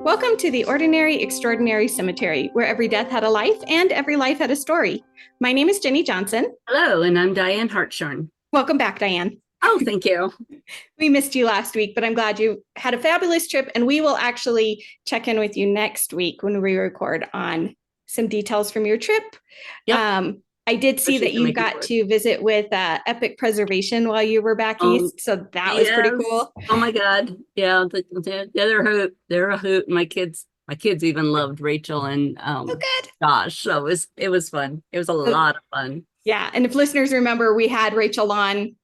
Welcome to the Ordinary Extraordinary Cemetery, where every death had a life and every life had a story. My name is Jennie Johnson. Hello, and I'm Diane Hartshorn. Welcome back, Diane. Oh, thank you. We missed you last week, but I'm glad you had a fabulous trip, and we will actually check in with you next week when we record on some details from your trip. Yep. I did see that you got to visit with Epic Preservation while you were back east, so that was pretty cool. Oh my God. Yeah, they're a hoot. My kids even loved Rachel and good. Josh. So it was fun. It was a lot of fun. Yeah. And if listeners remember, we had Rachel on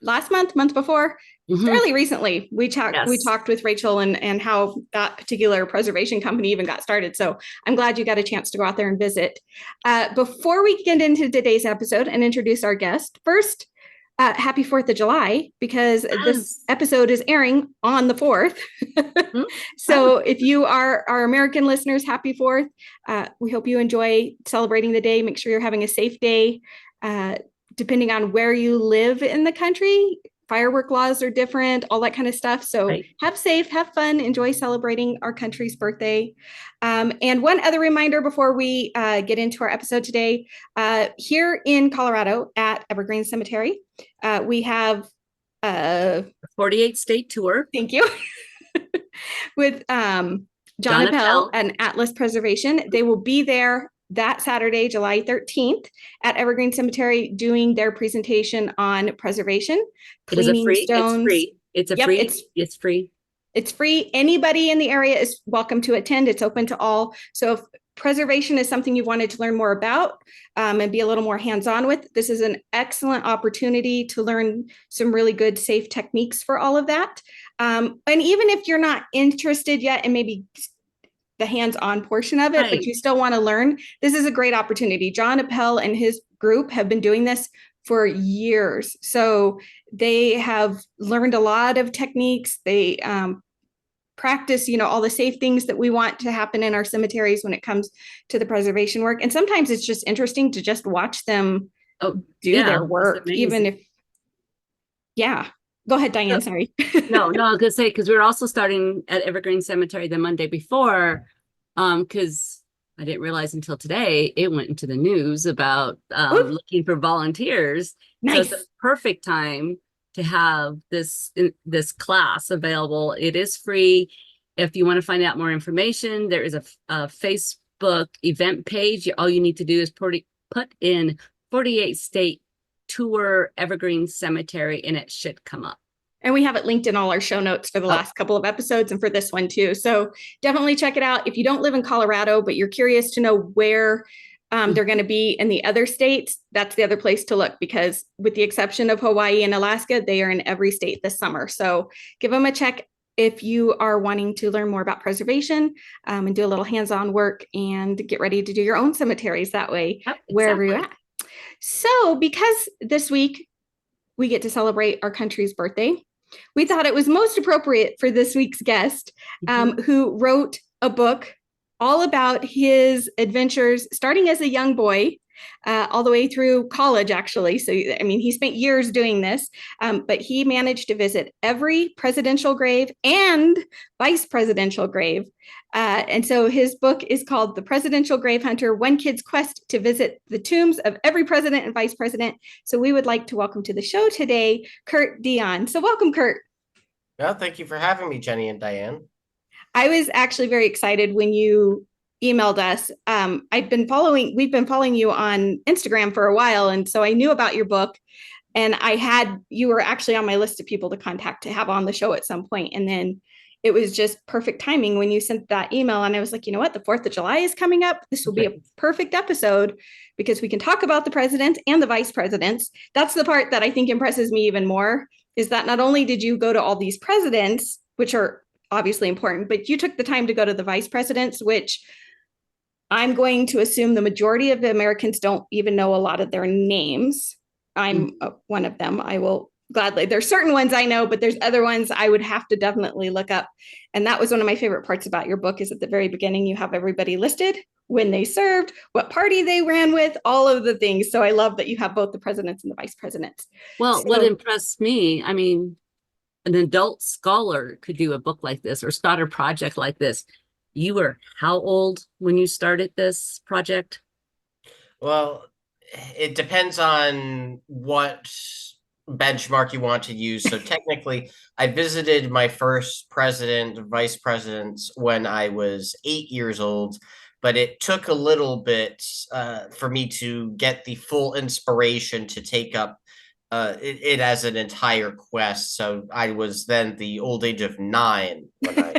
last month before, fairly recently. We talked with Rachel and how that particular preservation company even got started. So I'm glad you got a chance to go out there and visit. Before we get into today's episode and introduce our guest, first, happy 4th of July, because this episode is airing on the 4th. So if you are our American listeners, happy 4th. We hope you enjoy celebrating the day. Make sure you're having a safe day. Depending on where you live in the country, firework laws are different, all that kind of stuff. So Have safe, have fun, enjoy celebrating our country's birthday. And one other reminder before we get into our episode today, here in Colorado at Evergreen Cemetery, we have a 48-state tour. Thank you. With John Appel and Atlas Preservation. They will be there that Saturday, July 13th at Evergreen Cemetery doing their presentation on preservation, cleaning stones. It's free. It's free. It's free. Anybody in the area is welcome to attend. It's open to all. So if preservation is something you wanted to learn more about and be a little more hands-on with, this is an excellent opportunity to learn some really good, safe techniques for all of that. And even if you're not interested yet and maybe the hands-on portion of it, but you still want to learn, this is a great opportunity. John Appel and his group have been doing this for years. So they have learned a lot of techniques. They practice, all the safe things that we want to happen in our cemeteries when it comes to the preservation work. And sometimes it's just interesting to just watch them do their work, even if, Go ahead, Diane. Sorry. No, I was going to say, because we were also starting at Evergreen Cemetery the Monday before, because I didn't realize until today it went into the news about looking for volunteers. Nice. So it's a perfect time to have this class available. It is free. If you want to find out more information, there is a Facebook event page. All you need to do is put in 48-state tour Evergreen Cemetery, and it should come up. And we have it linked in all our show notes for the last couple of episodes and for this one too. So definitely check it out. If you don't live in Colorado, but you're curious to know where they're going to be in the other states, that's the other place to look, because with the exception of Hawaii and Alaska, they are in every state this summer. So give them a check if you are wanting to learn more about preservation and do a little hands-on work and get ready to do your own cemeteries that way, wherever you're at. So because this week we get to celebrate our country's birthday, we thought it was most appropriate for this week's guest, who wrote a book all about his adventures starting as a young boy all the way through college, actually. So, I mean, he spent years doing this, but he managed to visit every presidential grave and vice presidential grave. And so his book is called The Presidential Grave Hunter, One Kid's Quest to Visit the Tombs of Every President and Vice President. So we would like to welcome to the show today, Kurt Deion. So welcome, Kurt. Well, thank you for having me, Jennie and Dianne. I was actually very excited when you emailed us. We've been following you on Instagram for a while. And so I knew about your book, and you were actually on my list of people to contact to have on the show at some point. And then it was just perfect timing when you sent that email. And I was like, you know what? The 4th of July is coming up. This will be a perfect episode because we can talk about the presidents and the vice presidents. That's the part that I think impresses me even more, is that not only did you go to all these presidents, which are obviously important, but you took the time to go to the vice presidents, which I'm going to assume the majority of the Americans don't even know a lot of their names. I'm one of them. I will gladly. There's certain ones I know, but there's other ones I would have to definitely look up. And that was one of my favorite parts about your book, is at the very beginning, you have everybody listed, when they served, what party they ran with, all of the things. So I love that you have both the presidents and the vice presidents. Well, what impressed me, I mean, an adult scholar could do a book like this or start a project like this. You were how old when you started this project? Well, it depends on what benchmark you want to use. So technically, I visited my first president, vice presidents when I was 8 years old, but it took a little bit for me to get the full inspiration to take up it as an entire quest. So I was then the old age of 9 when I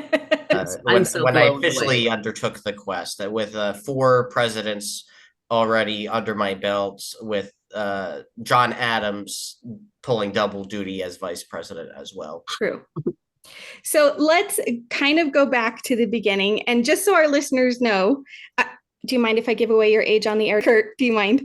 I'm so when I blown officially away. undertook the quest, with 4 presidents already under my belt, with John Adams pulling double duty as vice president as well. True. So let's kind of go back to the beginning. And just so our listeners know, do you mind if I give away your age on the air, Kurt? Do you mind?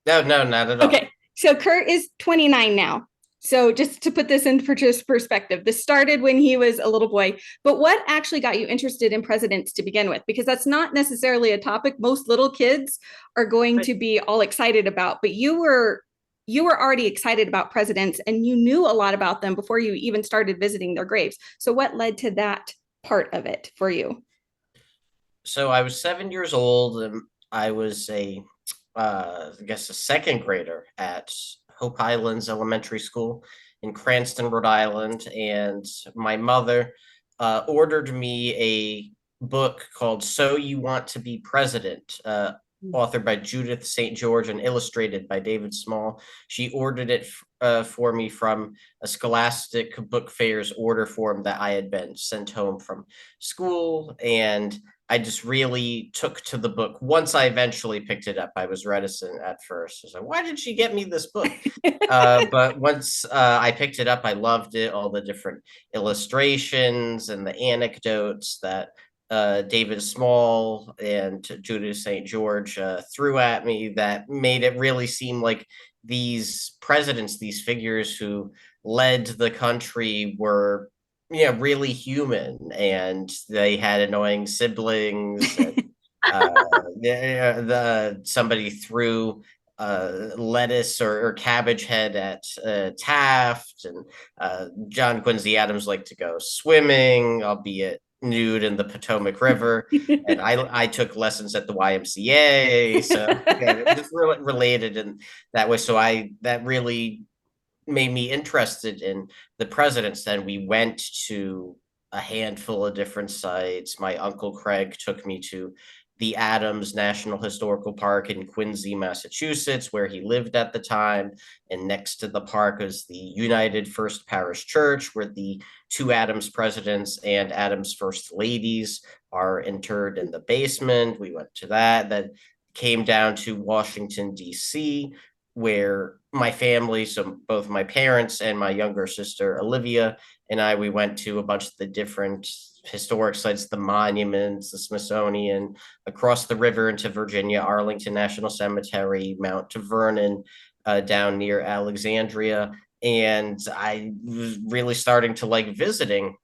No, not at all. Okay. So Kurt is 29 now. So just to put this in perspective, this started when he was a little boy. But what actually got you interested in presidents to begin with? Because that's not necessarily a topic most little kids are going to be all excited about. But you were already excited about presidents, and you knew a lot about them before you even started visiting their graves. So what led to that part of it for you? So I was 7 years old, and I was I guess a second grader at Hope Highlands Elementary School in Cranston, Rhode Island, and my mother ordered me a book called "So You Want to Be President," authored by Judith St. George and illustrated by David Small. She ordered it for me from a Scholastic Book Fair's order form that I had been sent home from school, and I just really took to the book. Once I eventually picked it up, I was reticent at first. I was like, why did she get me this book? But once I picked it up, I loved it. All the different illustrations and the anecdotes that David Small and Judith St. George threw at me, that made it really seem like these presidents, these figures who led the country, were really human, and they had annoying siblings. And, somebody threw lettuce or cabbage head at Taft, and John Quincy Adams liked to go swimming, albeit nude, in the Potomac River, and I took lessons at the YMCA, so it just really related in that way. So that really made me interested in the presidents. Then we went to a handful of different sites. My uncle Craig took me to the Adams National Historical Park in Quincy, Massachusetts, where he lived at the time. And next to the park is the United First Parish Church, where the 2 Adams presidents and Adams first ladies are interred in the basement. We went to that. Then came down to Washington, D.C., where my family, so both my parents and my younger sister Olivia and I, we went to a bunch of the different historic sites, the monuments, the Smithsonian, across the river into Virginia, Arlington National Cemetery, Mount Vernon, down near Alexandria. And I was really starting to like visiting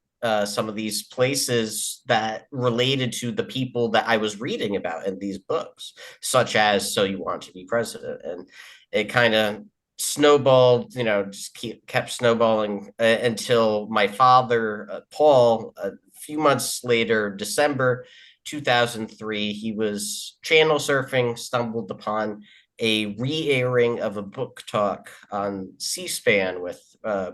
some of these places that related to the people that I was reading about in these books, such as "So You Want to Be President." And it kind of snowballed, just kept snowballing until my father, Paul, a few months later, December 2003, he was channel surfing, stumbled upon a re-airing of a book talk on C-SPAN with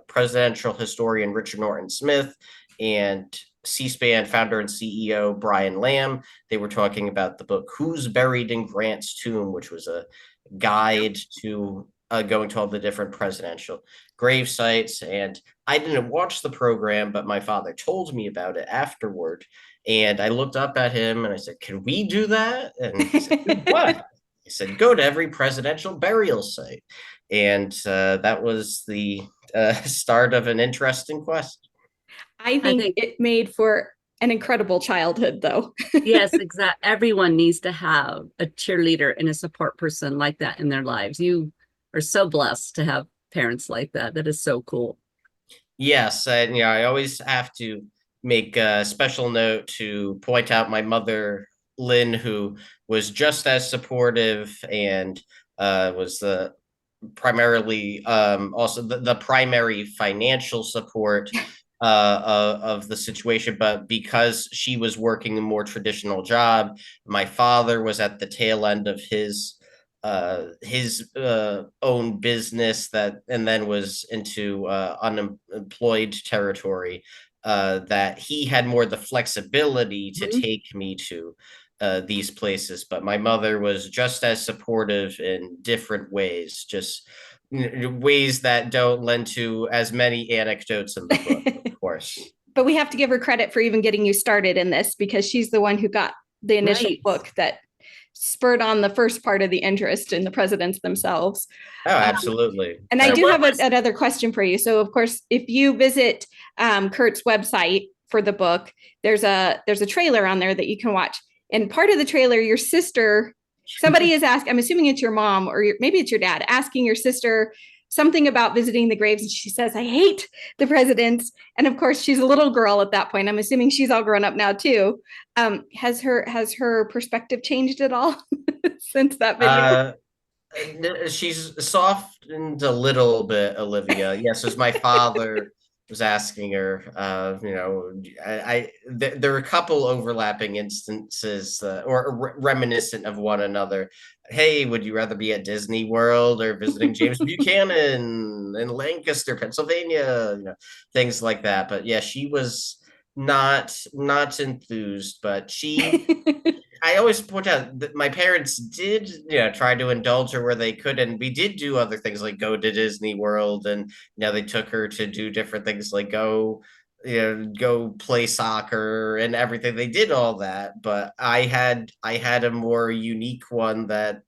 presidential historian Richard Norton Smith and C-SPAN founder and CEO Brian Lamb. They were talking about the book "Who's Buried in Grant's Tomb," which was a guide to going to all the different presidential grave sites. And I didn't watch the program, but my father told me about it afterward. And I looked up at him and I said, "Can we do that?" And he said, "Do what?" He said, "Go to every presidential burial site." And that was the start of an interesting quest. I think it made for an incredible childhood, though. Yes, exactly. Everyone needs to have a cheerleader and a support person like that in their lives. You are so blessed to have parents like that. That is so cool. Yes, and I always have to make a special note to point out my mother, Lynn, who was just as supportive and was primarily also the primary financial support of the situation, but because she was working a more traditional job, my father was at the tail end of his own business and then was into unemployed territory, that he had more the flexibility to Mhm. take me to these places, but my mother was just as supportive in different ways, just ways that don't lend to as many anecdotes in the book, of course. But we have to give her credit for even getting you started in this, because she's the one who got the initial Right. book that spurred on the first part of the interest in the presidents themselves. Oh, absolutely. And I So do what have was another question for you. So, of course, if you visit Kurt's website for the book, there's a trailer on there that you can watch. And part of the trailer, your sister, somebody is asked, I'm assuming it's your mom or maybe it's your dad, asking your sister something about visiting the graves. And she says, I hate the presidents. And of course, she's a little girl at that point. I'm assuming she's all grown up now, too. Has her perspective changed at all since that video? She's softened a little bit, Olivia. Yes, as my father was asking her, there were a couple overlapping instances, or reminiscent of one another. Hey, would you rather be at Disney World or visiting James Buchanan in Lancaster, Pennsylvania? Things like that. But yeah, she was not enthused, but I always point out that my parents did, try to indulge her where they could, and we did do other things like go to Disney World, and they took her to do different things like go play soccer and everything. They did all that, but I had a more unique one that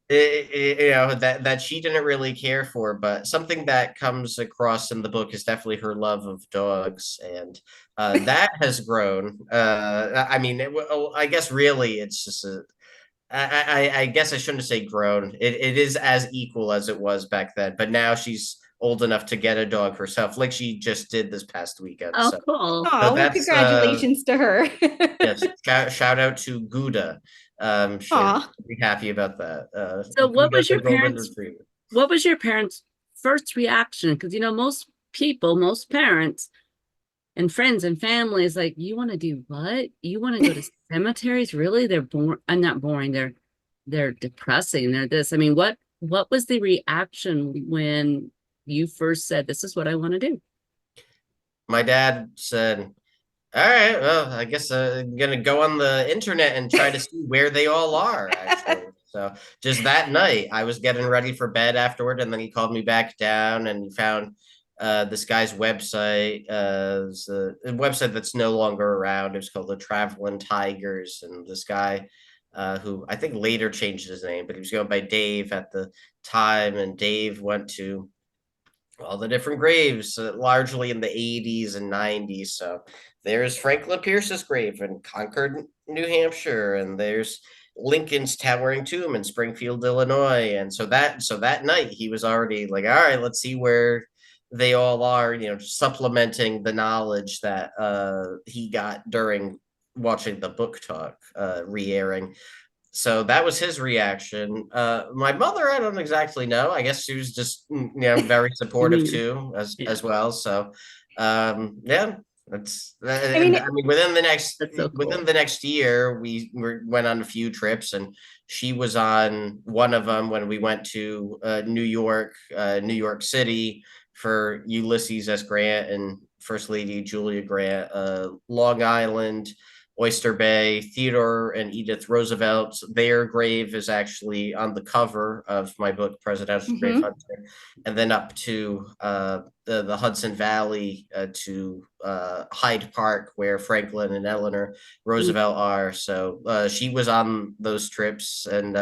that she didn't really care for, but something that comes across in the book is definitely her love of dogs, and that has grown. I mean, I guess really it's just I guess I shouldn't say grown. It is as equal as it was back then, but now she's old enough to get a dog herself, like she just did this past weekend. oh So, cool. so Oh, well, that's congratulations to her. yes. Shout out to Gouda. She'll Aw. be happy about that. So Gouda the golden retriever. what was your parents' first reaction? Because most people, most parents and friends and families, like, you want to do what? You want to go to cemeteries? Really? They're boring. I'm not boring. They're depressing. They're this. I mean, what was the reaction when you first said, this is what I want to do? My dad said, "All right, well, I guess I'm gonna go on the internet and try to see where they all are." Actually, so just that night, I was getting ready for bed afterward, and then he called me back down, and he found this guy's website. It's a website that's no longer around. It was called the Traveling Tigers, and this guy, who I think later changed his name, but he was going by Dave at the time, and Dave went to all the different graves, largely in the 80s and 90s. So there's Franklin Pierce's grave in Concord, New Hampshire, and there's Lincoln's towering tomb in Springfield, Illinois. And so that night he was already like, all right, let's see where they all are, supplementing the knowledge that he got during watching the book talk re-airing. So that was his reaction. My mother, I don't exactly know. I guess she was just, very supportive Mhm. too, as Yeah, as well. So, yeah, that's I mean, and I mean that's so within cool. the next year, went on a few trips, and she was on one of them when we went to New York City for Ulysses S. Grant and First Lady Julia Grant, Long Island, Oyster Bay. Theodore and Edith Roosevelt, their grave is actually on the cover of my book, Presidential Grave mhm. Hunter. And then up to the Hudson Valley, to Hyde Park, where Franklin and Eleanor Mm. Roosevelt are. So she was on those trips, and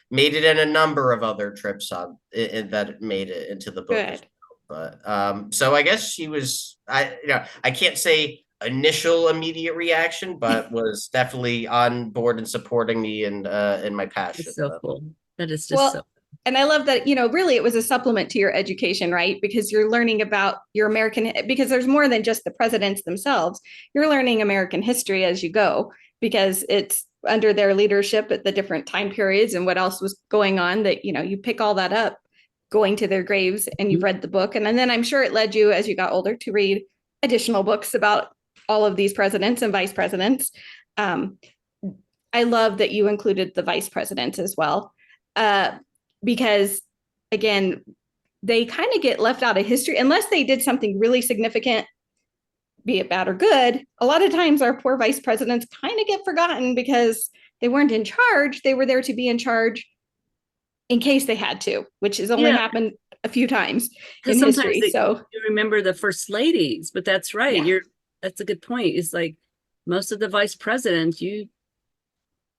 made it in a number of other trips that made it into the book as Good. well. But so I guess she was, I can't say initial immediate reaction, but was definitely on board and supporting me in my passion. It's so cool. That is just so. Well, and I love that, really it was a supplement to your education, right? Because you're learning about your American, because there's more than just the presidents themselves. You're learning American history as you go, because it's under their leadership at the different time periods and what else was going on that, you pick all that up going to their graves and you've read the book. And then I'm sure it led you as you got older to read additional books about all of these presidents and vice presidents. Um, I love that you included the vice presidents as well, because again, they kind of get left out of history unless they did something really significant, be it bad or good. A lot of times our poor vice presidents kind of get forgotten because they weren't in charge. They were there to be in charge in case they had to, which has only happened a few times in history. So you remember the first ladies, but that's right. Yeah. That's a good point. It's like most of the vice presidents you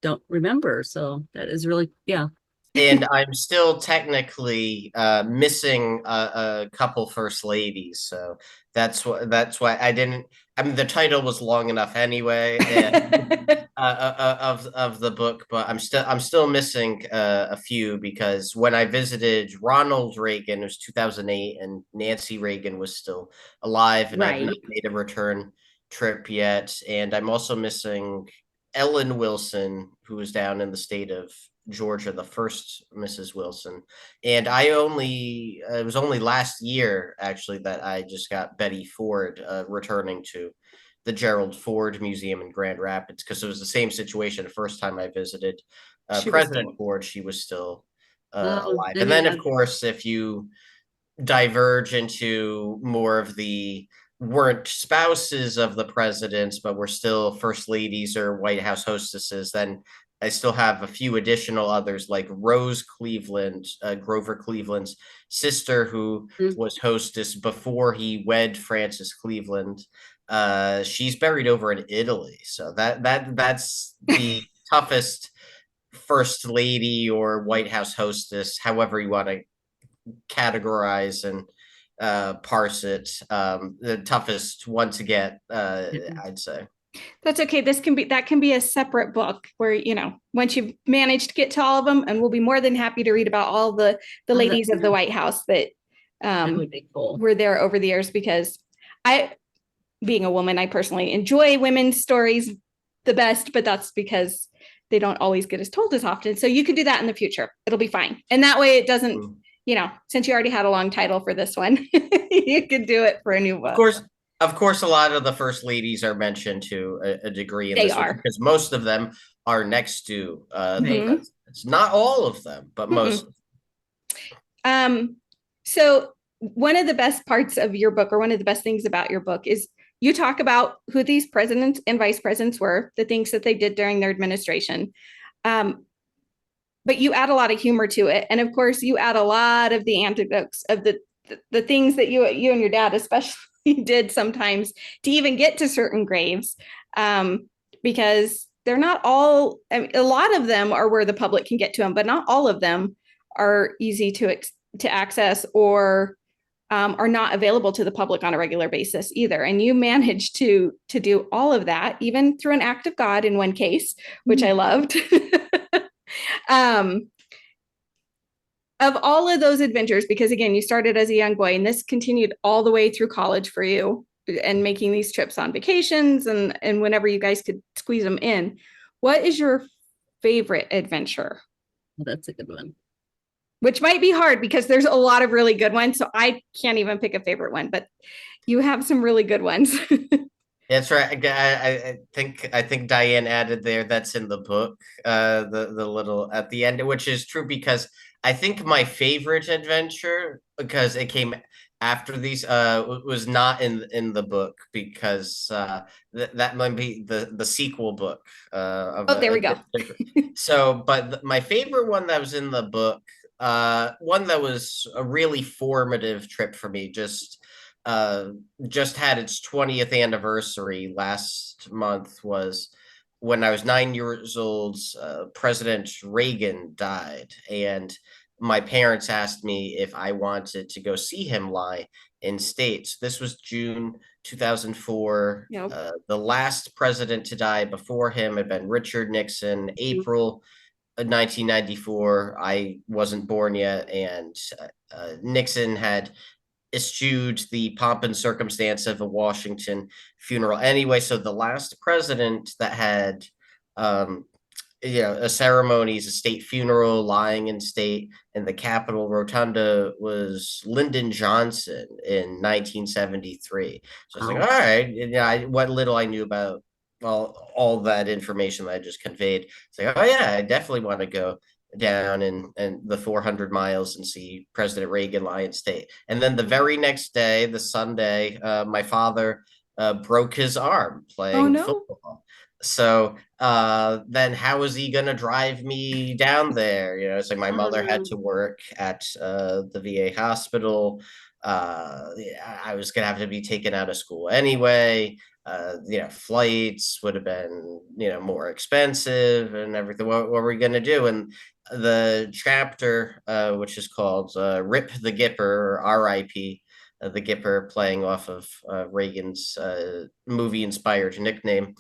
don't remember. So that is really, yeah. And I'm still technically missing a couple first ladies, so that's why I didn't. I mean, the title was long enough anyway, and, of the book, but I'm still missing a few because when I visited Ronald Reagan, it was 2008, and Nancy Reagan was still alive, and I've not made a return trip yet, and I'm also missing Ellen Wilson, who was down in the state of Georgia, the first Mrs. Wilson. And it was only last year actually that I just got Betty Ford returning to the Gerald Ford Museum in Grand Rapids, because it was the same situation the first time I visited President Ford. She was still alive. And then, of course, if you diverge into more of the weren't spouses of the presidents, but were still first ladies or White House hostesses, then I still have a few additional others like Rose Cleveland, Grover Cleveland's sister, who was hostess before he wed Frances Cleveland. She's buried over in Italy, so that's the toughest first lady or White House hostess, however you want to categorize and parse it. The toughest one to get, I'd say. That's okay. That can be a separate book where, once you've managed to get to all of them, and we'll be more than happy to read about all the ladies of the White House that would be cool. were there over the years, because being a woman, I personally enjoy women's stories the best, but that's because they don't always get as told as often. So you can do that in the future. It'll be fine. And that way it doesn't, since you already had a long title for this one, you could do it for a new book. Of course, a lot of the first ladies are mentioned to a degree in this book, because most of them are next to it's not all of them, but most. So one of the best parts of your book, or one of the best things about your book, is you talk about who these presidents and vice presidents were, the things that they did during their administration. But you add a lot of humor to it. And of course, you add a lot of the anecdotes of the things that you and your dad especially did sometimes to even get to certain graves, because they're not all, a lot of them are where the public can get to them, but not all of them are easy to access, or are not available to the public on a regular basis either. And you managed to do all of that, even through an act of God in one case, which I loved. Of all of those adventures, because again, you started as a young boy and this continued all the way through college for you, and making these trips on vacations and whenever you guys could squeeze them in, what is your favorite adventure? Well, that's a good one. Which might be hard because there's a lot of really good ones. So I can't even pick a favorite one, but you have some really good ones. That's right. I think Diane added there, that's in the book, the little at the end, which is true, because I think my favorite adventure, because it came after these, was not in the book, because that might be the sequel book. There we go. So, but my favorite one that was in the book, one that was a really formative trip for me, just had its 20th anniversary last month, was when I was 9 years old. President Reagan died, and my parents asked me if I wanted to go see him lie in state. This was June 2004. Yep. The last president to die before him had been Richard Nixon. April 1994. I wasn't born yet, and Nixon had eschewed the pomp and circumstance of a Washington funeral anyway. So the last president that had a ceremonies, a state funeral, lying in state, and the Capitol Rotunda was Lyndon Johnson in 1973. So I was like, Wow. all right, what little I knew about all that information that I just conveyed. It's like, oh yeah, I definitely want to go down and the 400 miles and see President Reagan lie in state. And then the very next day, the Sunday, my father broke his arm Oh playing no. football. So then how is he going to drive me down there? It's like my Oh mother had no. to work at the VA hospital. I was going to have to be taken out of school anyway. Flights would have been, more expensive and everything. What were we going to do? And the chapter, which is called Rip the Gipper, or RIP, the Gipper, playing off of Reagan's movie-inspired nickname,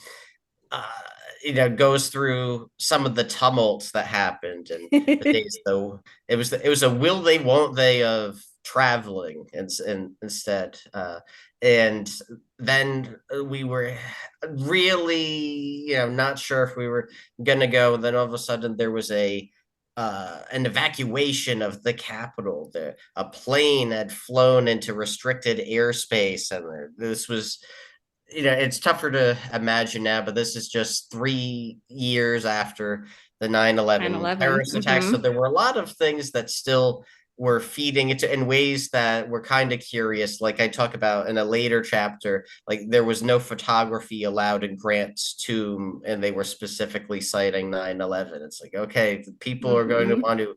uh, goes through some of the tumults that happened and the days. Though it was a will they won't they of traveling and instead, and then we were really not sure if we were gonna go. And then all of a sudden there was an evacuation of the capital. A plane had flown into restricted airspace, and this was, it's tougher to imagine now, but this is just 3 years after the 9/11 9/11. terrorist attacks. So there were a lot of things that still were feeding into in ways that were kind of curious. Like I talk about in a later chapter, like there was no photography allowed in Grant's tomb, and they were specifically citing 9/11. It's like, okay, people are going to want to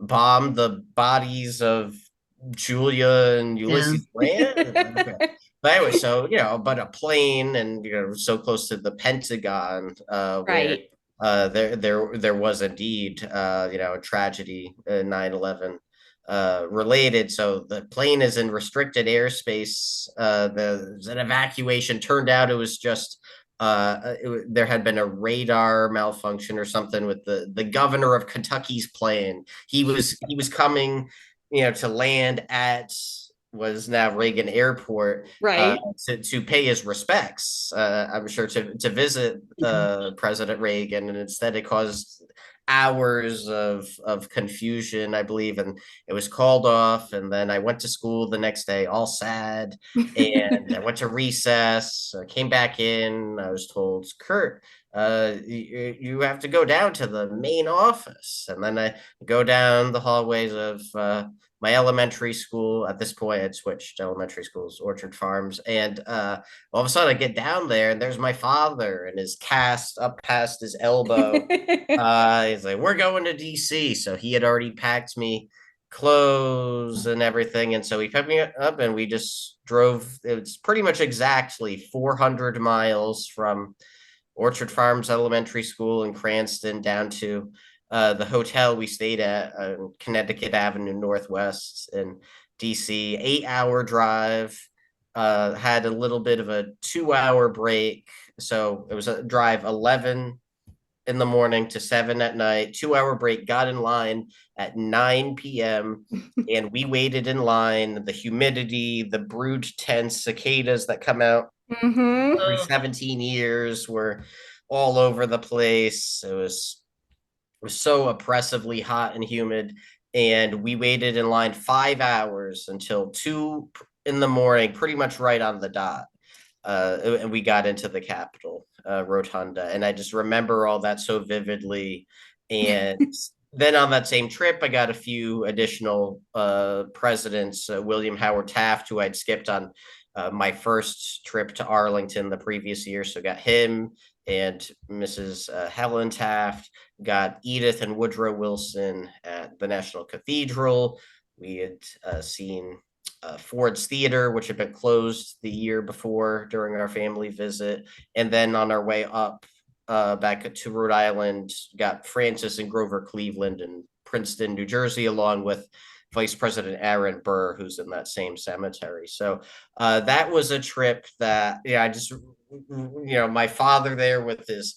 bomb the bodies of Julia and Yeah. Ulysses Grant. Okay. But anyway, so but a plane, and so close to the Pentagon, where Right. there was indeed a tragedy, 9/11 related. So the plane is in restricted airspace. There's an evacuation. Turned out it was just there had been a radar malfunction or something with the governor of Kentucky's plane. He was coming, to land at was now Reagan Airport, Right. to pay his respects. I'm sure to visit President Reagan, and instead it caused hours of confusion, I believe, and it was called off. And then I went to school the next day, all sad, and I went to recess. Came back in. I was told, Kurt, you have to go down to the main office. And then I go down the hallways of my elementary school. At this point, I'd switched elementary schools, Orchard Farms, and all of a sudden I get down there, and there's my father and his cast up past his elbow. He's like, "We're going to DC," so he had already packed me clothes and everything, and so he picked me up, and we just drove. It's pretty much exactly 400 miles from Orchard Farms Elementary School in Cranston down to the hotel we stayed at on Connecticut Avenue Northwest in DC. 8-hour drive. Had a little bit of a 2-hour break. So it was a drive 11 in the morning to 7 at night, 2-hour break, got in line at 9 p.m. And we waited in line. The humidity, the brood tents, cicadas that come out every Oh, 17 years were all over the place. It was so oppressively hot and humid. And we waited in line 5 hours until 2 in the morning, pretty much right on the dot. And we got into the Capitol Rotunda. And I just remember all that so vividly. And then on that same trip, I got a few additional presidents, William Howard Taft, who I'd skipped on my first trip to Arlington the previous year. So got him and Mrs. Helen Taft, got Edith and Woodrow Wilson at the National Cathedral. We had seen Ford's Theater, which had been closed the year before during our family visit. And then on our way up back to Rhode Island, got Francis and Grover Cleveland in Princeton, New Jersey, along with Vice President Aaron Burr, who's in that same cemetery. So that was a trip that, I just, my father there with his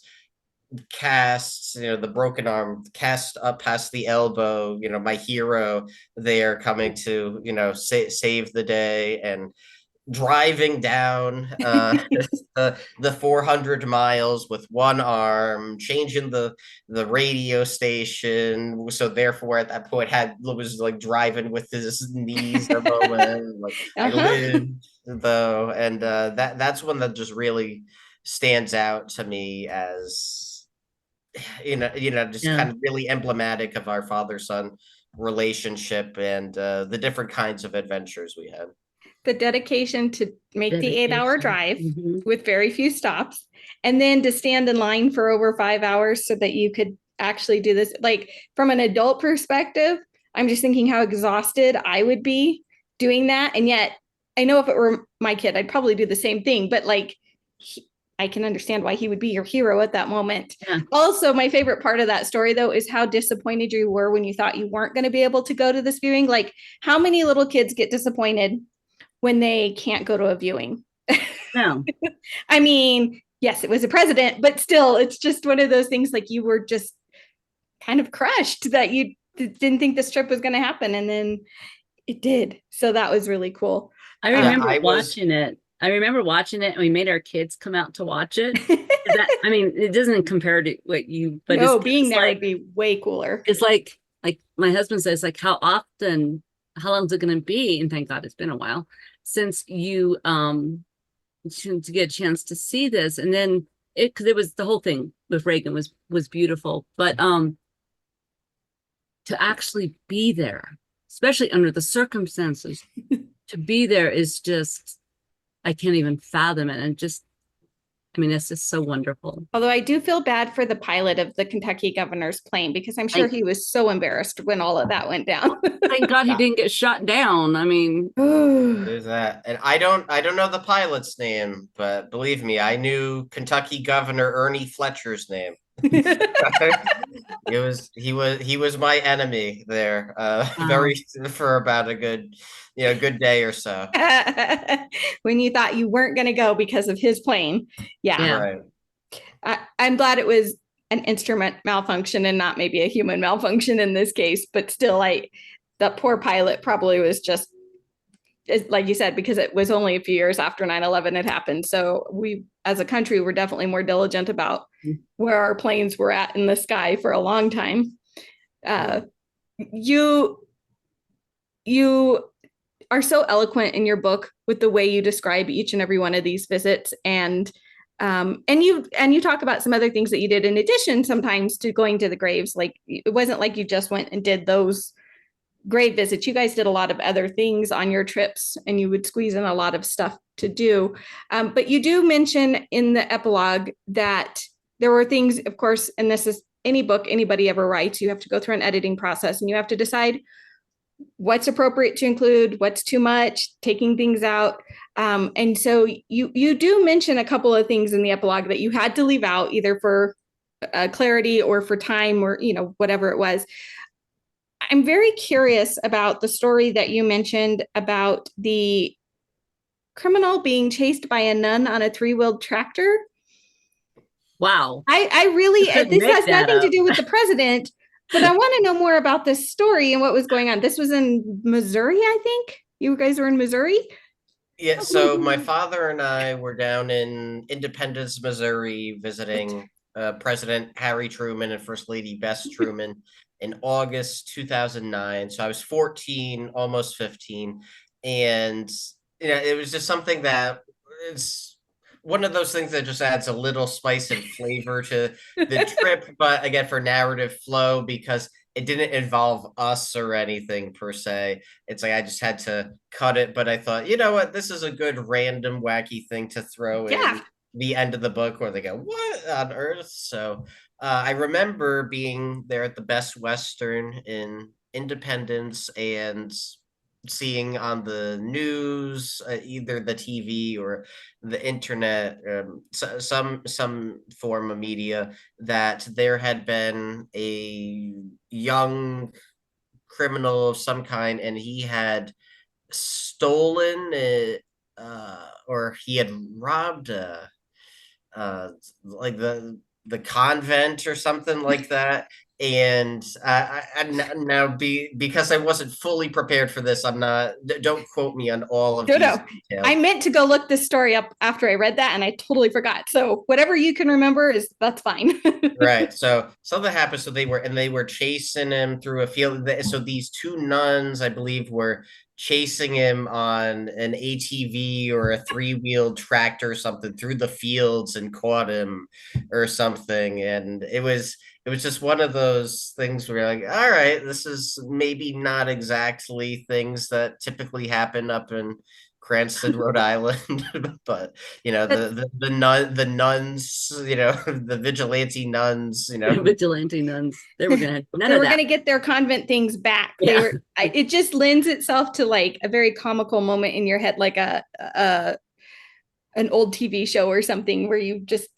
casts, the broken arm cast up past the elbow, my hero there coming to, save the day. And driving down the 400 miles with one arm, changing the radio station. So therefore, at that point, had was like driving with his knees a moment. Like I Uh-huh. lived though, and that's one that just really stands out to me as just Yeah. kind of really emblematic of our father son relationship and the different kinds of adventures we had. The dedication to make the 8 hour Dedication. drive Hmm. with very few stops, and then to stand in line for over 5 hours so that you could actually do this. Like from an adult perspective, I'm just thinking how exhausted I would be doing that. And yet I know if it were my kid, I'd probably do the same thing. But like, I can understand why he would be your hero at that moment. Yeah. Also, my favorite part of that story, though, is how disappointed you were when you thought you weren't going to be able to go to this viewing. Like, how many little kids get disappointed when they can't go to a viewing? No. I mean, yes, it was a president, but still, it's just one of those things like you were just kind of crushed that you didn't think this trip was going to happen. And then it did. So that was really cool. I Yeah, remember I was watching it. I remember watching it, and we made our kids come out to watch it. I mean, it doesn't compare to what you, but No, being it's there like would be way cooler. it's like my husband says, like how long is it going to be? And thank God it's been a while since you to get a chance to see this, and then because it was the whole thing with Reagan was beautiful, but to actually be there, especially under the circumstances, to be there is just, I can't even fathom it. And just, I mean, it's just so wonderful. Although I do feel bad for the pilot of the Kentucky governor's plane because I'm sure Thank, he was so embarrassed when all of that went down. thank God he didn't get shot down. I mean, there's that, and I don't know the pilot's name, but believe me, I knew Kentucky Governor Ernie Fletcher's name. He was my enemy there, wow. very for about a good day or so. When you thought you weren't going to go because of his plane. Yeah. Yeah. Right. I'm glad it was an instrument malfunction and not maybe a human malfunction in this case, but still, that poor pilot probably was just, like you said, because it was only a few years after 9/11 had happened. So we, as a country, were definitely more diligent about where our planes were at in the sky for a long time. You you are so eloquent in your book with the way you describe each and every one of these visits, and you talk about some other things that you did in addition sometimes to going to the graves. Like it wasn't like you just went and did those grave visits. You guys did a lot of other things on your trips, and you would squeeze in a lot of stuff to do. But you do mention in the epilogue that there were things, of course, and this is any book anybody ever writes, you have to go through an editing process and you have to decide what's appropriate to include, what's too much, taking things out. And so you do mention a couple of things in the epilogue that you had to leave out, either for clarity or for time, or whatever it was. I'm very curious about the story that you mentioned about the criminal being chased by a nun on a 3-wheeled tractor. Wow. I You really, couldn't this make has that nothing to up. do with the president, but I want to know more about this story and what was going on. This was in Missouri, I think. You guys were in Missouri? Yeah, so my father and I were down in Independence, Missouri, visiting President Harry Truman and First Lady Bess Truman in August 2009. So I was 14, almost 15, and it was just something that it's one of those things that just adds a little spice and flavor to the trip, but again, for narrative flow, because it didn't involve us or anything per se. It's like I just had to cut it, but I thought, you know what, this is a good random wacky thing to throw Yeah. in the end of the book where they go, what on earth? So I remember being there at the Best Western in Independence and seeing on the news, either the TV or the internet, some form of media, that there had been a young criminal of some kind, and he had stolen or he had robbed like the convent or something like that And because I wasn't fully prepared for this, I'm not. Don't quote me on all of No, these no. details. I meant to go look this story up after I read that, and I totally forgot. So whatever you can remember that's fine. Right. So something happened. So they were chasing him through a field. So these two nuns, I believe, were chasing him on an ATV or a three-wheeled tractor or something through the fields and caught him or something. And it was just one of those things where you're like, all right, this is maybe not exactly things that typically happen up in Cranston, Rhode Island, but the nuns, the vigilante nuns, Vigilante nuns. They were gonna none They of were that. going to get their convent things back. Yeah. They were. It just lends itself to like a very comical moment in your head, like an old TV show or something where you just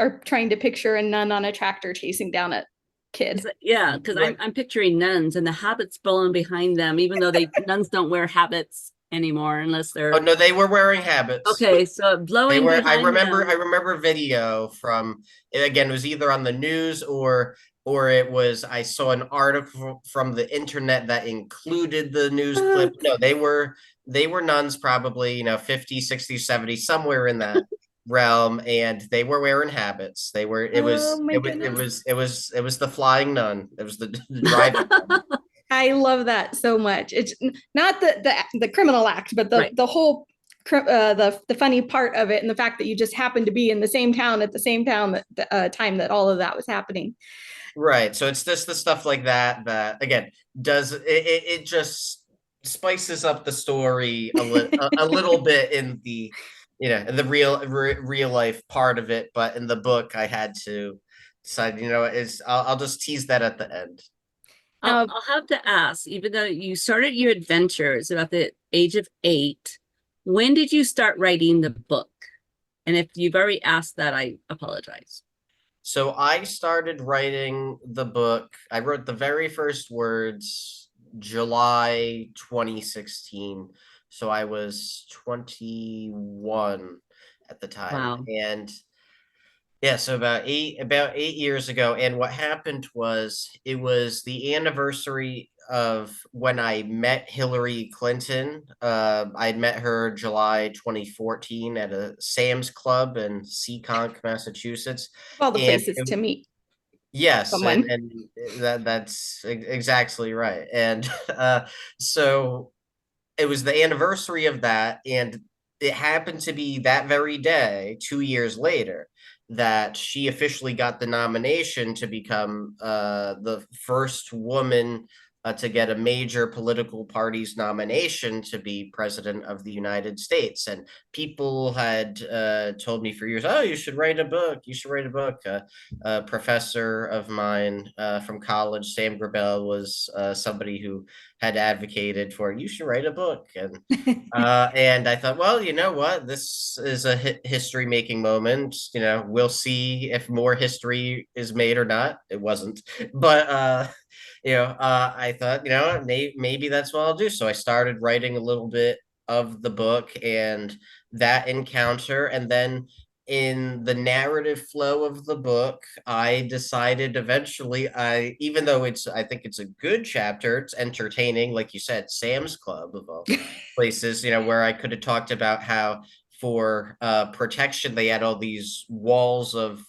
are trying to picture a nun on a tractor chasing down a kid. Yeah, because Right. I'm picturing nuns and the habits blowing behind them, even though nuns don't wear habits anymore unless they're Oh no, they were wearing habits. okay. So They blowing were. I behind remember. them. I remember video from. Again, it was either on the news or it was. I saw an article from the internet that included the news clip. No, they were nuns, probably 50, 60, 70, somewhere in that realm, and they were wearing habits. They were. It Oh was. my It was. It goodness. was. It was. It was the flying nun. It was the driving nun. I love that so much. It's not the criminal act, but the Right. the whole the funny part of it, and the fact that you just happened to be in the same town at the same town time that all of that was happening. Right. So it's just the stuff like that again does it just spices up the story a little bit in the real life part of it, but in the book I had to decide, is I'll just tease that at the end. Now, I'll have to ask, even though you started your adventures about the age of 8, when did you start writing the book? And if you've already asked that, I apologize. So I started writing the book. I wrote the very first words July 2016. So I was 21 at the time. Wow. And yeah, so about eight years ago. And what happened was it was the anniversary of when I met Hillary Clinton. I met her July 2014 at a Sam's Club in Seekonk, Massachusetts. all the And places to meet yes, and someone. and that's exactly right. And so it was the anniversary of that, and it happened to be that very day, 2 years later, that she officially got the nomination to become the first woman to get a major political party's nomination to be president of the United States. And people had told me for years, "Oh, you should write a book. You should write a book." A professor of mine from college, Sam Grabell, was somebody who had advocated for you should write a book, and I thought, well, you know what, this is a history making moment. We'll see if more history is made or not. It wasn't, but I thought, maybe that's what I'll do. So I started writing a little bit of the book and that encounter, and then in the narrative flow of the book, I decided eventually, even though I think it's a good chapter, it's entertaining, like you said, Sam's Club of all places, where I could have talked about how for protection they had all these walls of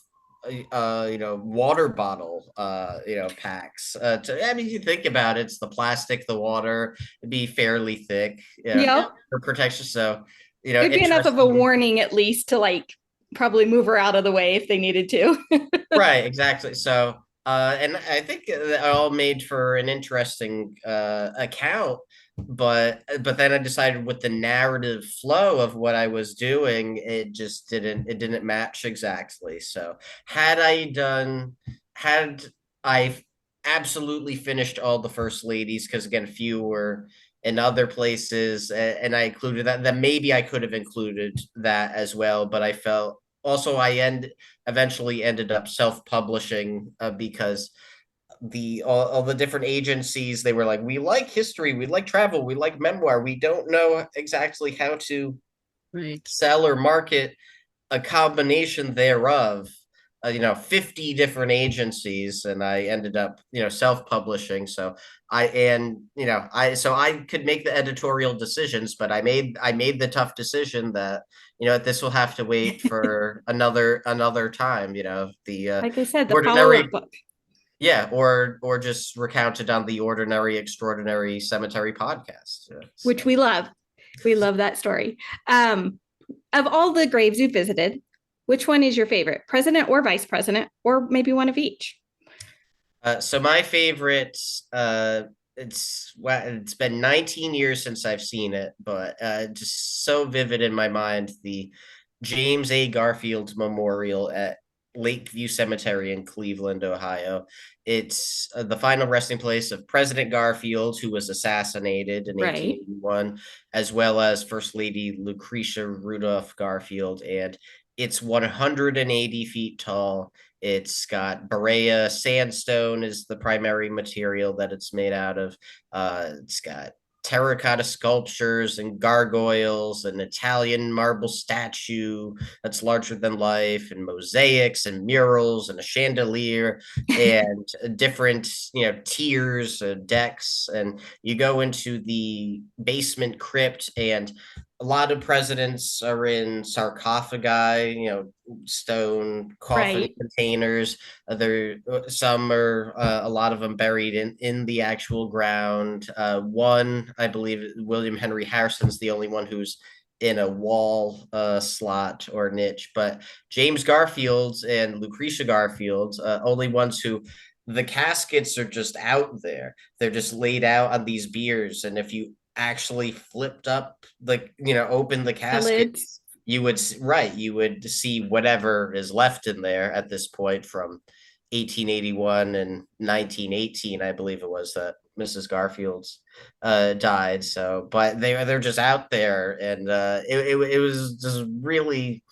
water bottle packs. I mean, you think about it, it's the plastic, the water, it'd be fairly thick, Yep. for protection. So It'd be enough of a interesting. warning at least to like probably move her out of the way if they needed to. Right, exactly. So, and I think it all made for an interesting account, but then I decided with the narrative flow of what I was doing, it didn't match exactly. So, had I absolutely finished all the first ladies, because again, few were in other places, and I included that, then maybe I could have included that as well. But I felt also eventually ended up self-publishing because all the different agencies, they were like, we like history, we like travel, we like memoir, we don't know exactly how to Right. sell or market a combination thereof. 50 different agencies, and I ended up, self-publishing. So I could make the editorial decisions, but I made the tough decision that, this will have to wait for another time, Like I said, the ordinary, follow-up book, yeah, or just recounted on the Ordinary Extraordinary Cemetery podcast. which we love. We love that story. Of all the graves you visited, which one is your favorite? President or vice president, or maybe one of each? So my favorite, it's been 19 years since I've seen it, but just so vivid in my mind, the James A. Garfield Memorial at Lakeview Cemetery in Cleveland, Ohio. It's the final resting place of President Garfield, who was assassinated in Right. 1881, as well as First Lady Lucretia Rudolph Garfield. And it's 180 feet tall. It's got Berea sandstone is the primary material that it's made out of. It's got terracotta sculptures and gargoyles, an Italian marble statue that's larger than life, and mosaics and murals and a chandelier and different, tiers, decks. And you go into the basement crypt, and a lot of presidents are in sarcophagi, stone coffin Right. containers. Some are, a lot of them buried in the actual ground. One, I believe, William Henry Harrison's the only one who's in a wall slot or niche, but James Garfield's and Lucretia Garfield's, only ones who the caskets are just out there. They're just laid out on these biers, and if you actually flipped up open the casket, lids. you would see whatever is left in there at this point from 1881 and 1918, I believe it was, that Mrs. Garfield's died. So, but they're just out there, and it was just really,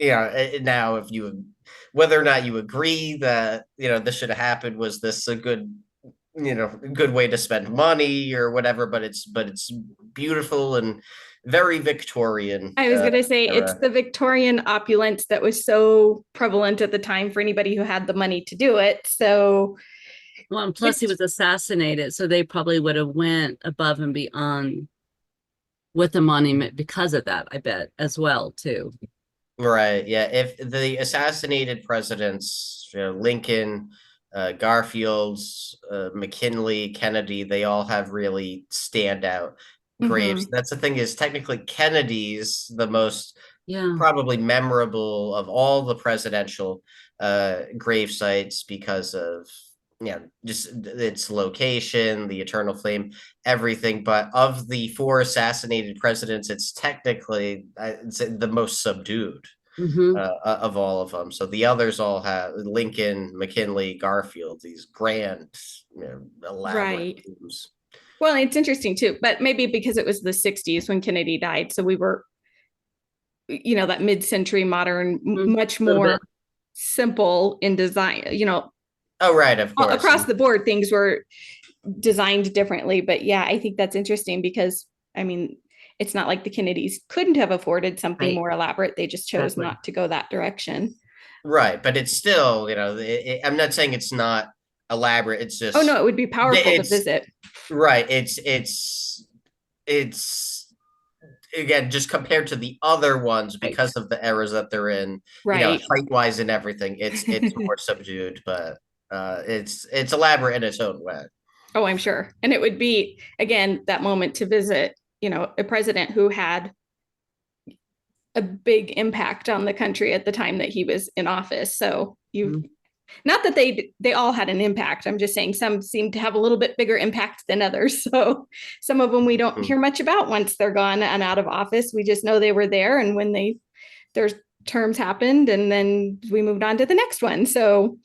now if you, whether or not you agree that this should have happened, was this a good way to spend money or whatever, but it's beautiful and very Victorian. I was going to say era. it's the Victorian opulence that was so prevalent at the time for anybody who had the money to do it. So, Well, and plus he was assassinated, so they probably would have went above and beyond with the monument because of that, I bet, as well, too. Right. Yeah. If the assassinated presidents, Lincoln, Garfield's, McKinley, Kennedy, they all have really standout graves. That's the thing, is technically Kennedy's the most probably memorable of all the presidential grave sites because of just its location, the eternal flame, everything. But of the 4 assassinated presidents, it's technically the most subdued of all of them. So the others all have Lincoln, McKinley, Garfield, these grand, elaborate tombs. Well, it's interesting too, but maybe because it was the 60s when Kennedy died, so we were, that mid-century modern, much more simple in design, Oh, right, of course. Across the board, things were designed differently. But yeah, I think that's interesting because, it's not like the Kennedys couldn't have afforded something more elaborate. They just chose not to go that direction. Right, but it's still, I'm not saying it's not elaborate. It's just, oh no, it would be powerful to visit. Right. It's again, just compared to the other ones, because of the eras that they're in, right, height wise and everything, it's more subdued, but it's elaborate in its own way. Oh, I'm sure. And it would be, again, that moment to visit, a president who had a big impact on the country at the time that he was in office. So not that they all had an impact. I'm just saying some seem to have a little bit bigger impact than others. So some of them we don't hear much about once they're gone and out of office. We just know they were there, and when their terms happened, and then we moved on to the next one. So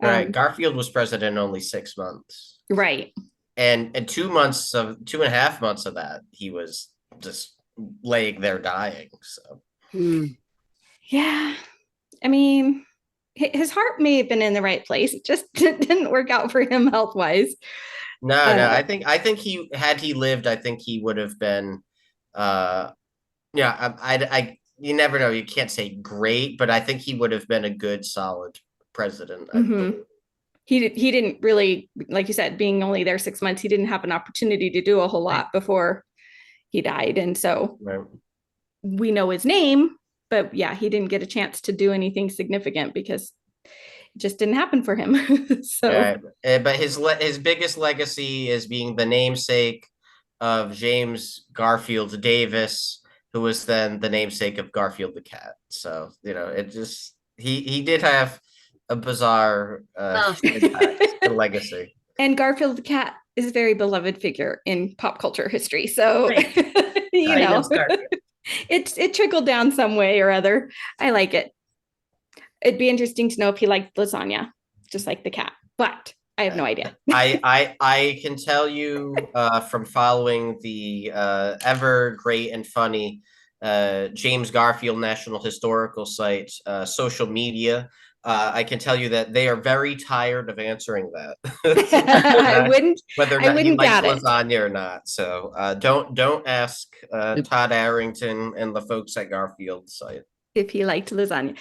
right, Garfield was president only 6 months. Right. And 2.5 months of that, he was just laying there dying. So yeah, his heart may have been in the right place. It just didn't work out for him health wise. No, I think had he lived, I think he would have been, I you never know. You can't say great, but I think he would have been a good, solid president. I Mhm. believe. He didn't really, like you said, being only there 6 months, he didn't have an opportunity to do a whole lot before he died. And so Right. we know his name, but yeah, he didn't get a chance to do anything significant because it just didn't happen for him. So But his biggest legacy is being the namesake of James Garfield Davis, who was then the namesake of Garfield the cat. So it just he did have a bizarre Oh. impact and legacy. and Garfield the cat is a very beloved figure in pop culture history. So Right. you I know, love Garfield. it trickled down some way or other. I like it. It'd be interesting to know if he liked lasagna, just like the cat, but I have no idea. I can tell you from following the ever great and funny James Garfield National Historical Site social media. I can tell you that they are very tired of answering that. I wouldn't Whether or I not he wouldn't likes doubt it lasagna or not. So don't ask Todd Arrington and the folks at Garfield site. if he liked lasagna.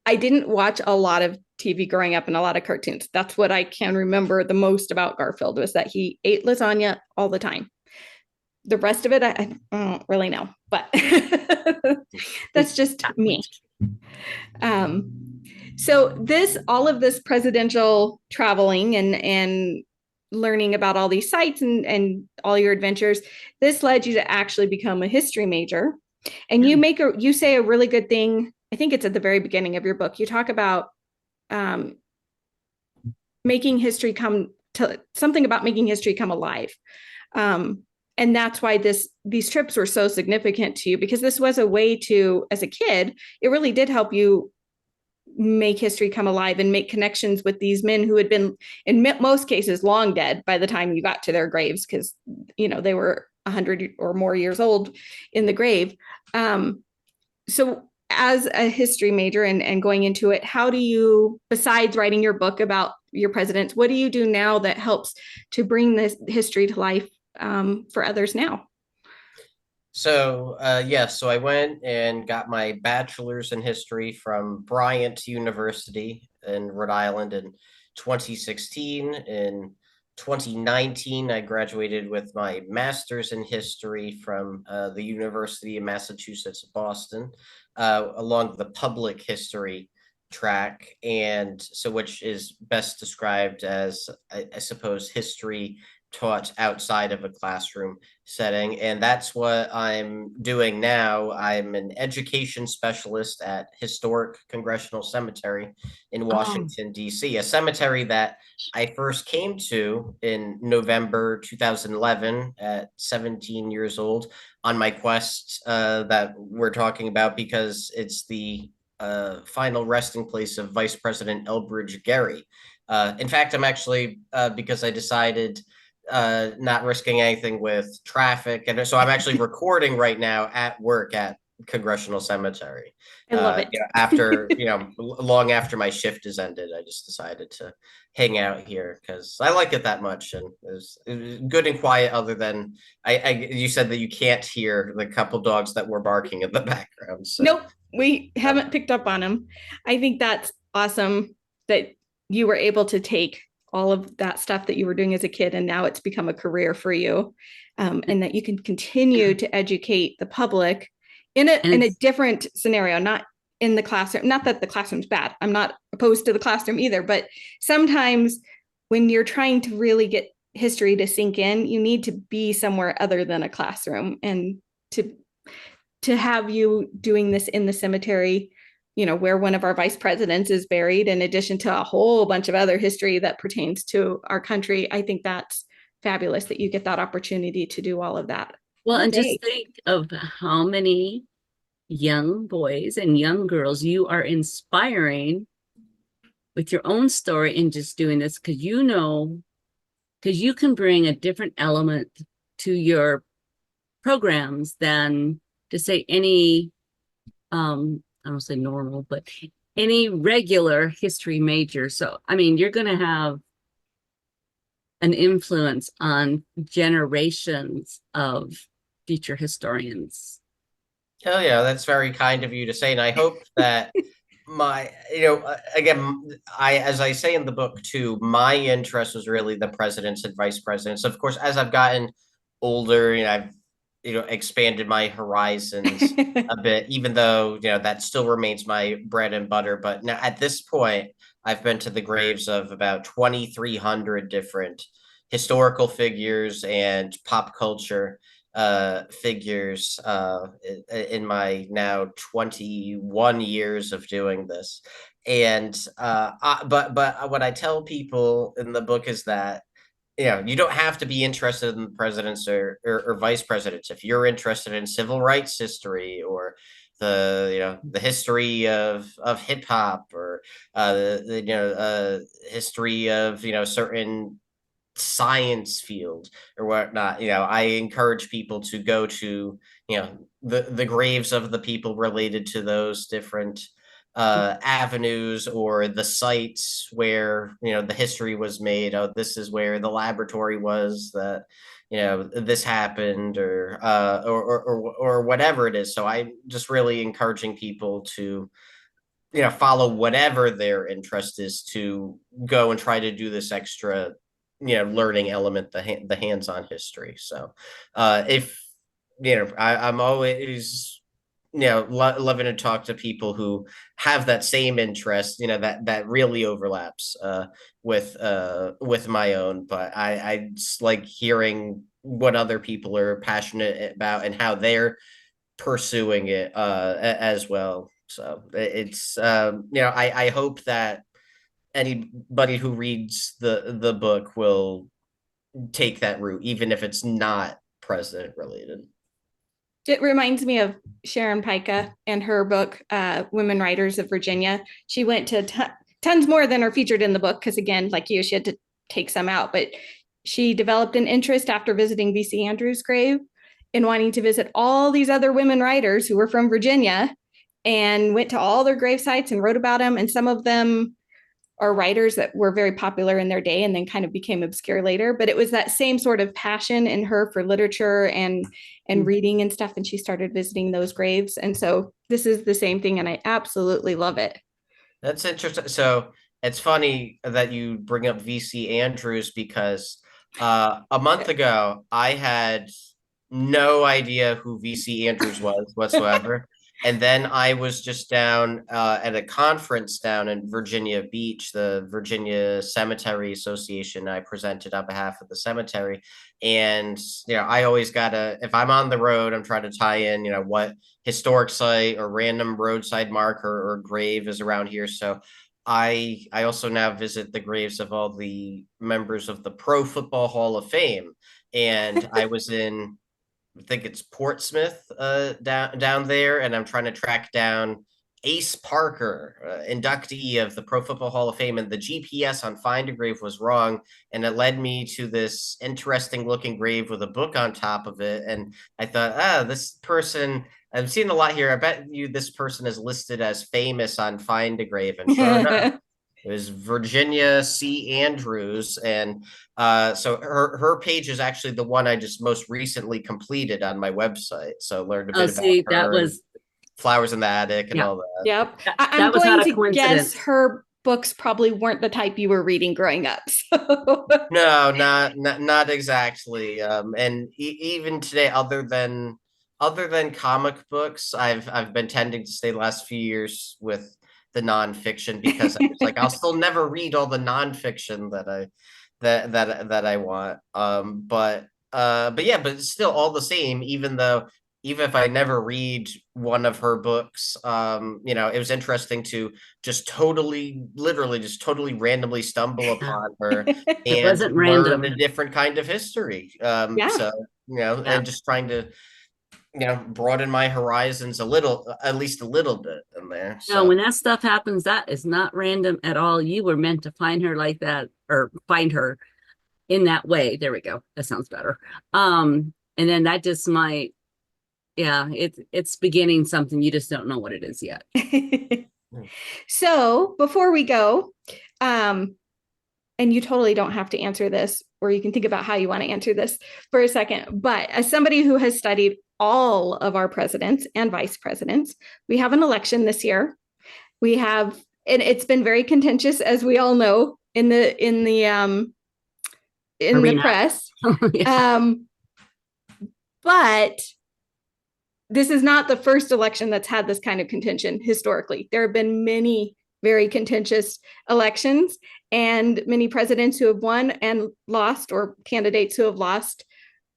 I didn't watch a lot of TV growing up and a lot of cartoons. That's what I can remember the most about Garfield was that he ate lasagna all the time. The rest of it, I don't really know, but that's just me. So all of this presidential traveling and learning about all these sites and all your adventures, this led you to actually become a history major. And you say a really good thing. I think it's at the very beginning of your book. You talk about making history come to something about making history come alive. And that's why these trips were so significant to you, because this was a way to, as a kid, it really did help you make history come alive and make connections with these men who had been, in most cases, long dead by the time you got to their graves, because they were 100 or more years old in the grave. So as a history major and going into it, how do you, besides writing your book about your presidents, what do you do now that helps to bring this history to life for others now? So so I went and got my bachelor's in history from Bryant University in Rhode Island in 2016. In 2019, I graduated with my master's in history from the University of Massachusetts, Boston, along the public history track, and so which is best described as, I suppose, history taught outside of a classroom setting. And that's what I'm doing now. I'm an education specialist at Historic Congressional Cemetery in Oh. Washington, D.C., a cemetery that I first came to in November 2011 at 17 years old on my quest that we're talking about, because it's the final resting place of Vice President Elbridge Gerry. In fact, I'm actually, because I decided not risking anything with traffic, and so I'm actually recording right now at work at Congressional Cemetery. I love it. After long after my shift is ended, I just decided to hang out here because I like it that much, and it was good and quiet. Other than you said that you can't hear the couple dogs that were barking in the background. So. Nope, we haven't picked up on them. I think that's awesome that you were able to take all of that stuff that you were doing as a kid and now it's become a career for you, and that you can continue to educate the public in a different scenario, not in the classroom. Not that the classroom's bad. I'm not opposed to the classroom either, but sometimes when you're trying to really get history to sink in, you need to be somewhere other than a classroom. And to have you doing this in the cemetery, where one of our vice presidents is buried, in addition to a whole bunch of other history that pertains to our country, I think that's fabulous that you get that opportunity to do all of that. Well, and just think of how many young boys and young girls you are inspiring with your own story and just doing this, because you can bring a different element to your programs than to say any I don't say normal, but any regular history major. So I mean, you're going to have an influence on generations of future historians. Oh yeah, that's very kind of you to say, and I hope that my, again, as I say in the book too, my interest was really the presidents and vice presidents. Of course, as I've gotten older, I've expanded my horizons a bit, even though that still remains my bread and butter. But now at this point, I've been to the graves of about 2,300 different historical figures and pop culture figures in my now 21 years of doing this. And but what I tell people in the book is that you don't have to be interested in the presidents or vice presidents. If you're interested in civil rights history, or the history of hip hop, or history of certain science field or whatnot, I encourage people to go to the graves of the people related to those different avenues, or the sites where the history was made. Oh, this is where the laboratory was that this happened, or whatever it is. So I'm just really encouraging people to follow whatever their interest is, to go and try to do this extra learning element, the hands-on history. So if I'm always loving to talk to people who have that same interest, that really overlaps with my own. But I just like hearing what other people are passionate about and how they're pursuing it as well. So it's I hope that anybody who reads the book will take that route, even if it's not president related. It reminds me of Sharon Pica and her book, Women Writers of Virginia. She went to tons more than are featured in the book, because again, like you, she had to take some out, but she developed an interest after visiting VC Andrews' grave in wanting to visit all these other women writers who were from Virginia, and went to all their grave sites and wrote about them. And some of them are writers that were very popular in their day and then kind of became obscure later. But it was that same sort of passion in her for literature and reading and stuff. And she started visiting those graves. And so this is the same thing. And I absolutely love it. That's interesting. So it's funny that you bring up VC Andrews, because a month ago I had no idea who VC Andrews was whatsoever. And then I was just down at a conference down in Virginia Beach, the Virginia Cemetery Association. I presented on behalf of the cemetery. And, I always if I'm on the road, I'm trying to tie in, what historic site or random roadside marker or grave is around here. So I also now visit the graves of all the members of the Pro Football Hall of Fame. And I was in, I think it's Portsmouth, down there, and I'm trying to track down Ace Parker, inductee of the Pro Football Hall of Fame, and the GPS on Find a Grave was wrong, and it led me to this interesting looking grave with a book on top of it. And I thought, this person, I'm seeing a lot here. I bet you this person is listed as famous on Find a Grave, and sure enough, it was Virginia C. Andrews. And so her page is actually the one I just most recently completed on my website. So learned a bit about her, that was Flowers in the Attic and all that. Yep. That was going not a to coincidence. guess her books probably weren't the type you were reading growing up. So. No, not exactly. And even today, other than comic books, I've been tending to stay the last few years with the nonfiction, because I was like, I'll still never read all the nonfiction that I want. But yeah, but it's still all the same, even if I never read one of her books, it was interesting to just literally randomly stumble upon her It wasn't and learn random. a different kind of history. Yeah. So, and just trying to broaden my horizons at least a little bit in there. So No, when that stuff happens, that is not random at all. You were meant to find her like that, or find her in that way. There we go. That sounds better. And then that just might, yeah, it's beginning something. You just don't know what it is yet. So before we go, and you totally don't have to answer this, or you can think about how you want to answer this for a second. But as somebody who has studied all of our presidents and vice presidents. We have an election this year. We have, and it's been very contentious, as we all know, in the press. Yeah. But this is not the first election that's had this kind of contention historically. There have been many very contentious elections and many presidents who have won and lost, or candidates who have lost.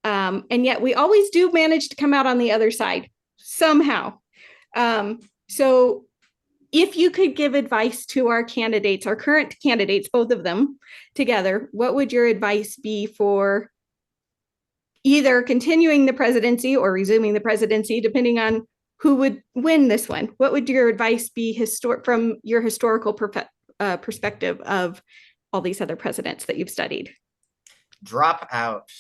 And yet we always do manage to come out on the other side somehow. So if you could give advice to our candidates, our current candidates, both of them together, what would your advice be for either continuing the presidency or resuming the presidency, depending on who would win this one? What would your advice be from your historical perspective of all these other presidents that you've studied? Drop out.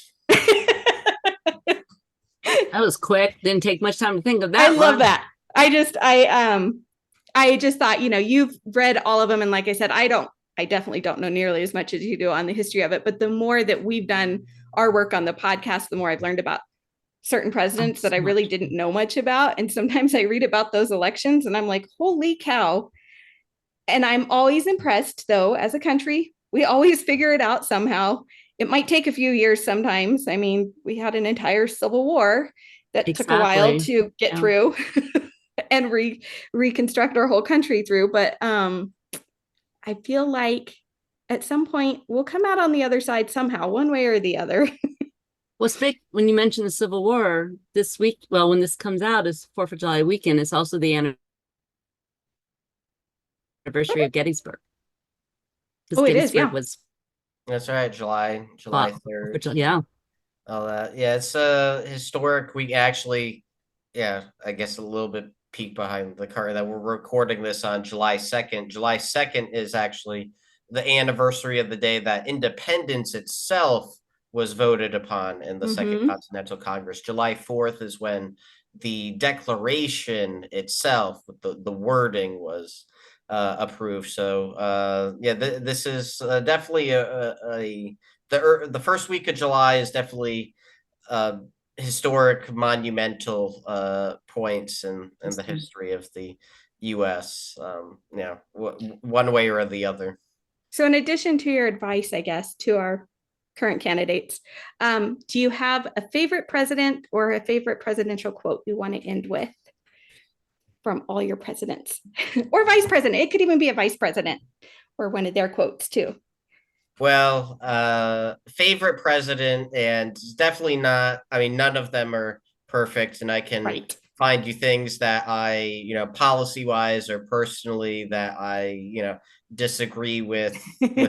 That was quick. Didn't take much time to think of that. I love that. I just thought, you've read all of them. And like I said, I definitely don't know nearly as much as you do on the history of it. But the more that we've done our work on the podcast, the more I've learned about certain presidents that I really didn't know much about. And sometimes I read about those elections and I'm like, holy cow. And I'm always impressed, though, as a country, we always figure it out somehow. It might take a few years sometimes. I mean, we had an entire civil war that took a while to get through and reconstruct our whole country through. But I feel like at some point we'll come out on the other side somehow, one way or the other. Well, when you mentioned the Civil War this week, well, when this comes out is 4th of July weekend. It's also the anniversary of Gettysburg. Oh, it is, yeah. That's right, July 3rd. Yeah. All that. Yeah, it's historic. We actually, I guess a little bit peek behind the curtain that we're recording this on July 2nd. July 2nd is actually the anniversary of the day that independence itself was voted upon in the Second Continental Congress. July 4th is when the Declaration itself, with the wording, was approved. So this is definitely the first week of July is definitely historic, monumental points in the history of the U.S. One way or the other. So in addition to your advice, I guess, to our current candidates, do you have a favorite president or a favorite presidential quote you want to end with from all your presidents or vice president? It could even be a vice president or one of their quotes too. Well, favorite president, and definitely not, I mean, none of them are perfect, and I can find you things that I, policy-wise or personally that I, disagree with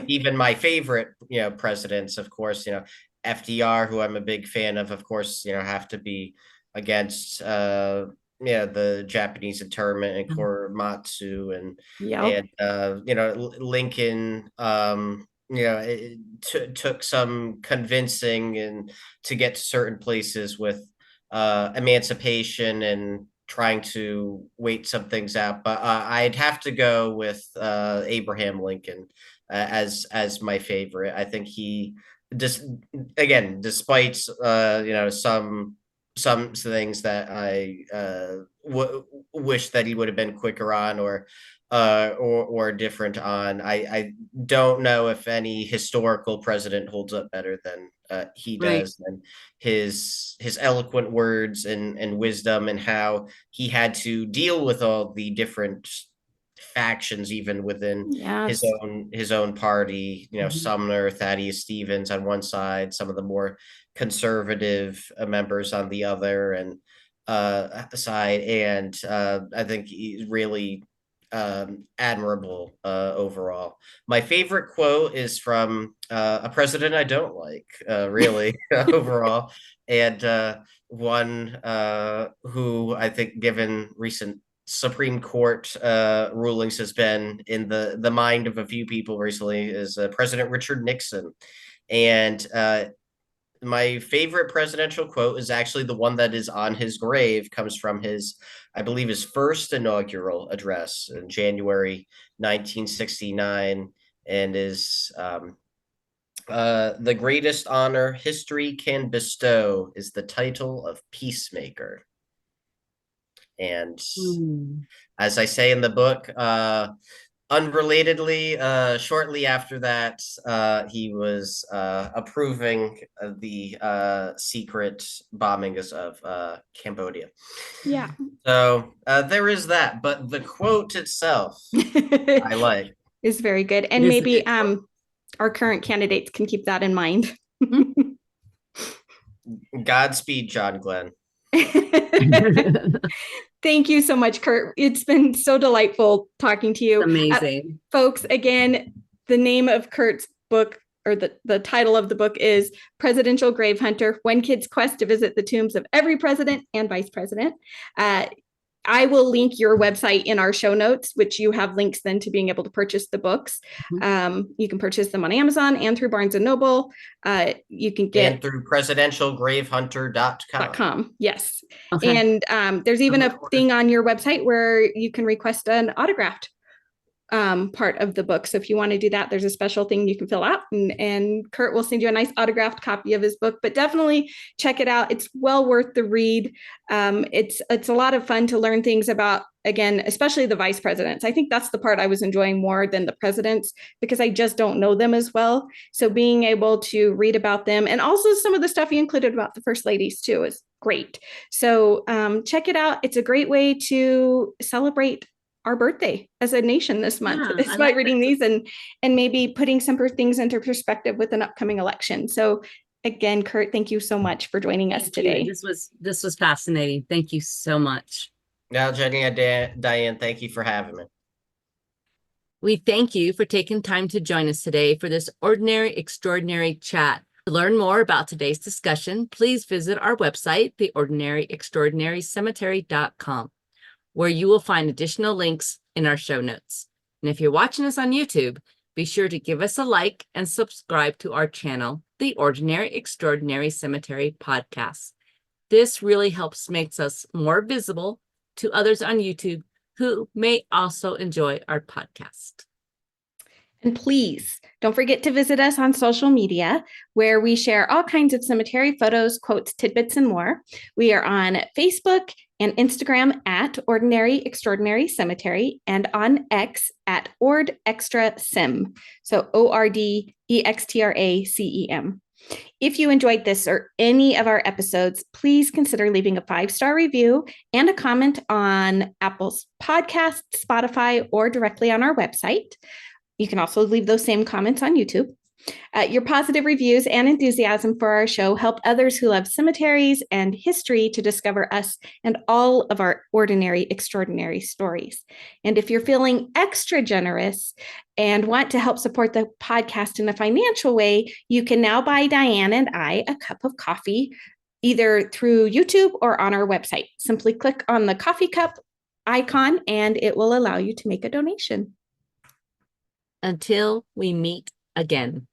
even my favorite, presidents. Of course, FDR, who I'm a big fan of course, have to be against the Japanese internment and Korematsu and Lincoln. It took some convincing and to get to certain places with emancipation and trying to wait some things out. But I'd have to go with Abraham Lincoln as my favorite. I think he despite some things that I wish that he would have been quicker on or different on. I don't know if any historical president holds up better than he does, and his eloquent words and wisdom, and how he had to deal with all the different factions even within his own party. Sumner, Thaddeus Stevens on one side, some of the more conservative members on the other and side, and I think he's really admirable overall. My favorite quote is from a president I don't like, really, overall, and one who I think, given recent Supreme Court rulings, has been in the mind of a few people recently, is President Richard Nixon. And my favorite presidential quote is actually the one that is on his grave, comes from I believe his first inaugural address in January 1969, and is The greatest honor history can bestow is the title of peacemaker. And as I say in the book, unrelatedly, shortly after that, he was approving the secret bombings of Cambodia. Yeah. So there is that, but the quote itself, I like. Is very good. And maybe our current candidates can keep that in mind. Godspeed, John Glenn. Thank you so much, Kurt. It's been so delightful talking to you. Amazing. Folks, again, the name of Kurt's book, or the title of the book, is Presidential Grave Hunter, When Kids Quest to Visit the Tombs of Every President and Vice President. I will link your website in our show notes, which you have links then to being able to purchase the books. You can purchase them on Amazon and through Barnes & Noble. You can get... And through presidentialgravehunter.com. Yes. Okay. And there's even a thing on your website where you can request an autographed part of the book. So if you want to do that, there's a special thing you can fill out, and Kurt will send you a nice autographed copy of his book. But definitely check it out. It's well worth the read. It's a lot of fun to learn things about, again, especially the vice presidents. I think that's the part I was enjoying more than the presidents, because I just don't know them as well. So being able to read about them, and also some of the stuff you included about the first ladies too, is great. So check it out. It's a great way to celebrate our birthday as a nation this month, is by reading these and maybe putting some things into perspective with an upcoming election. So again, Kurt, thank you so much for joining us today. This was fascinating. Thank you so much. Now, Jennie and Dianne, thank you for having me. We thank you for taking time to join us today for this ordinary, extraordinary chat. To learn more about today's discussion, please visit our website, theordinaryextraordinarycemetery.com, where you will find additional links in our show notes. And if you're watching us on YouTube, be sure to give us a like and subscribe to our channel, The Ordinary Extraordinary Cemetery Podcast. This really makes us more visible to others on YouTube who may also enjoy our podcast. And please don't forget to visit us on social media, where we share all kinds of cemetery photos, quotes, tidbits, and more. We are on Facebook and Instagram at Ordinary Extraordinary Cemetery, and on X at OrdExtraCem. So OrdExtraCem. If you enjoyed this or any of our episodes, please consider leaving a 5-star review and a comment on Apple's podcast, Spotify, or directly on our website. You can also leave those same comments on YouTube. Your positive reviews and enthusiasm for our show help others who love cemeteries and history to discover us and all of our ordinary, extraordinary stories. And if you're feeling extra generous and want to help support the podcast in a financial way, you can now buy Dianne and I a cup of coffee, either through YouTube or on our website. Simply click on the coffee cup icon and it will allow you to make a donation. Until we meet again.